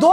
2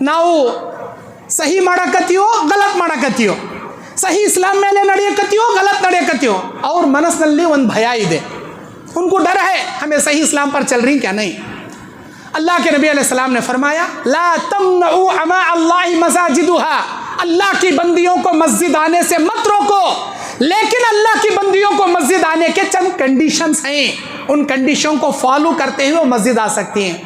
ನಾವು ಸಹಿ ಮಾಡಕತ್ತೀವೋ ಗಲತ್ ಮಾಡಕತ್ತೀವೋ, ಸಹಿ ಇಸ್ಲಾಂ ಮೇಲೆ ನಡೆಯಕತ್ತೀವೋ ಗಲತ್ ನಡೆಯಕತ್ತೀವೋ, ಅವ್ರ ಮನಸ್ಸಿನಲ್ಲಿ ಒಂದು ಭಯ ಇದೆ, उनको डर है हमें सही इस्लाम पर चल रही क्या नहीं. अल्लाह के नबी अलैहिस्सलाम ने फरमाया ला तमनउ अमा अल्लाह मसाजिदुहा, अल्लाह की बंदियों को मस्जिद आने से मत रोको, लेकिन अल्लाह की बंदियों को मस्जिद आने के चंद कंडीशंस हैं, उन कंडीशनों को फॉलो करते हुए वो मस्जिद आ सकती हैं.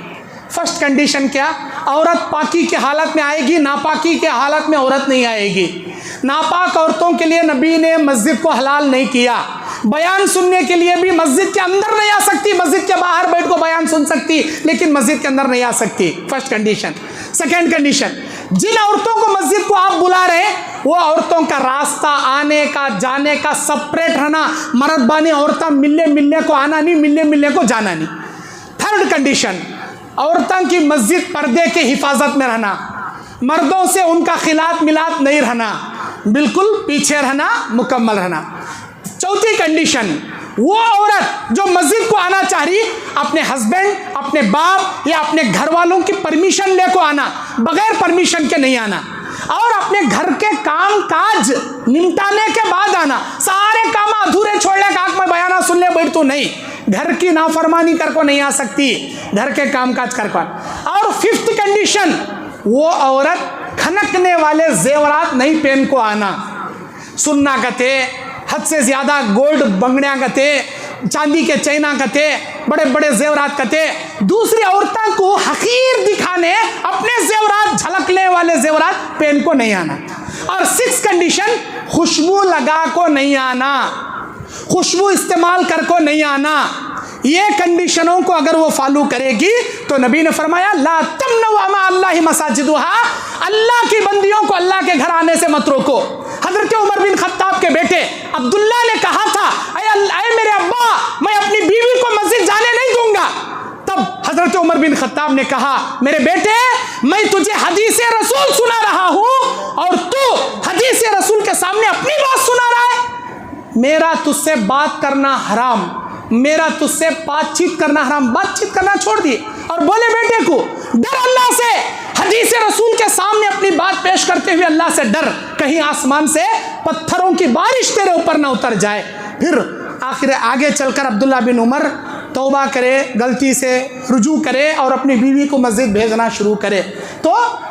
फर्स्ट कंडीशन क्या, औरत पाकी की हालत में आएगी, नापाकी के हालत में औरत नहीं आएगी. नापाक औरतों के लिए नबी ने मस्जिद को हलाल नहीं किया. बयान सुनने के लिए भी मस्जिद के अंदर नहीं आ सकती, मस्जिद के बाहर बैठ को बयान सुन सकती, लेकिन मस्जिद के अंदर नहीं आ सकती. First condition. सेकेंड कंडीशन, जिन औरतों को मस्जिद को आप बुला रहे हैं वो औरतों का रास्ता आने का जाने का सेपरेट रहना, मर्द बानी औरतें मिलने को आना नहीं, मिलने को जाना नहीं. थर्ड कंडीशन, औरतों की मस्जिद पर्दे के हिफाजत में रहना, मर्दों से उनका खिलात मिलात नहीं रहना, बिल्कुल पीछे रहना, मुकम्मल रहना. चौथी कंडीशन, वो औरत जो मस्जिद को आना चाह रही अपने हस्बैंड, अपने बाप या अपने घर वालों की परमिशन लेको आना, बगैर परमिशन के नहीं आना, और अपने घर के काम काज निपटाने के बाद आना. सारे काम अधूरे छोड़ने का आंख में बयाना सुन ले बैठ तो नहीं, घर की नाफरमानी कर को नहीं आ सकती, घर के काम काज कर को. और फिफ्थ कंडीशन, वो औरत खनकने वाले जेवरात नहीं पहन को आना, सुन्ना कते, हद से ज़्यादा गोल्ड बंगड़ियाँ कते, चांदी के चैना कते, बड़े बड़े जेवरात कते, दूसरी औरतों को हकीर दिखाने अपने जेवरात झलकने वाले जेवरात पहन को नहीं आना. और सिक्स कंडीशन, खुशबू लगा को नहीं आना, खुशबू इस्तेमाल कर को नहीं आना. ये कंडीशनों को अगर वो फॉलो करेगी तो नबी ने फरमाया ला तमनउ अमा अल्लाह मसाजिदुहा, अल्लाह की बंदियों को अल्लाह के घर आने से मत रोको. हजरत उमर बिन खत्ताब के बेटे अब्दुल्ला ने कहा था ऐ मेरे अब्बा, मैं अपनी बीवी को मस्जिद जाने नहीं दूंगा. तब हजरत उमर बिन खत्ताब ने कहा मेरे बेटे, मैं तुझे हदीस रसूल सुना रहा हूँ और तू हदीस रसूल के सामने अपनी बात सुना रहा है. मेरा तुझसे बात करना हराम, मेरा तुझसे बातचीत करना हराम. बातचीत करना छोड़ दिए और बोले बेटे को डर अल्लाह से, हदीस रसूल के सामने अपनी बात पेश करते हुए अल्लाह से डर, कहीं आसमान से पत्थरों की बारिश तेरे ऊपर ना उतर जाए. फिर आखिर आगे चलकर अब्दुल्ला बिन उमर तौबा करे, गलती से रुजू करे और अपनी बीवी को मस्जिद भेजना शुरू करे. तो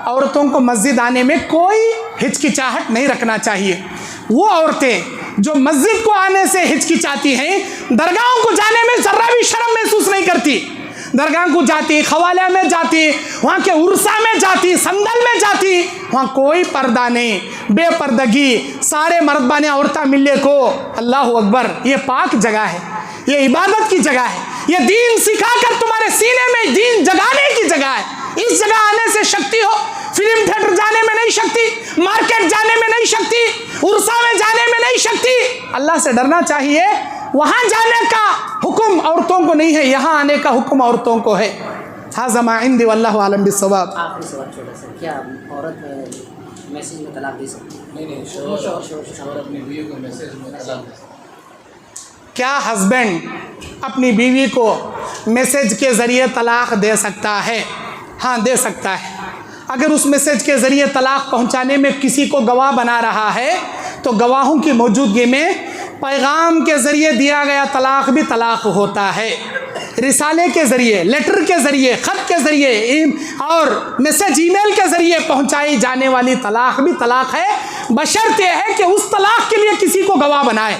औरतों को मस्जिद आने में कोई हिचकिचाहट नहीं रखना चाहिए. वो औरतें जो मस्जिद को आने से हिचकिचाती हैं, दरगाहों को जाने में ज़रा भी शर्म महसूस नहीं करती, दरगाह को जाती, खवाले में जाती, वहाँ के उर्सा में जाती, संदल में जाती, वहाँ कोई पर्दा नहीं, बेपर्दगी, सारे मर्दाने औरतें मिलने को. अल्लाह अकबर, ये पाक जगह है, ये इबादत की जगह है, ये दीन सिखाकर तुम्हारे सीने में दीन जगाने की जगह है. इस जगह आने से शक्ति हो, फिल्म थिएटर जाने में नहीं शक्ति, मार्केट जाने में नहीं शक्ति, उर्सा में जाने में नहीं शक्ति. अल्लाह से डरना चाहिए. वहाँ जाने का हुक्म औरतों को नहीं है, यहाँ आने का हुक्म औरतों को है. हाज़ा मा इंदी वल्लाहु आलम बिस्सवाब. आखिरी सवाल छोटा सा, क्या औरत मैसेज में तलाक दे सकती है? नहीं, शौहर अपनी बीवी को मैसेज में तलाक दे सकती है. क्या हस्बैंड अपनी बीवी को मैसेज के ज़रिए तलाक दे सकता है? हाँ, दे सकता है. अगर उस मैसेज के ज़रिए तलाक पहुँचाने में किसी को गवाह बना रहा है तो गवाहों की मौजूदगी में पैगाम के ज़रिए दिया गया तलाक भी तलाक होता है. रिसाले के ज़रिए, लेटर के ज़रिए, ख़त के ज़रिए और मैसेज ईमेल के ज़रिए पहुंचाई जाने वाली तलाक भी तलाक है, बशर्ते है कि उस तलाक के लिए किसी को गवाह बनाए.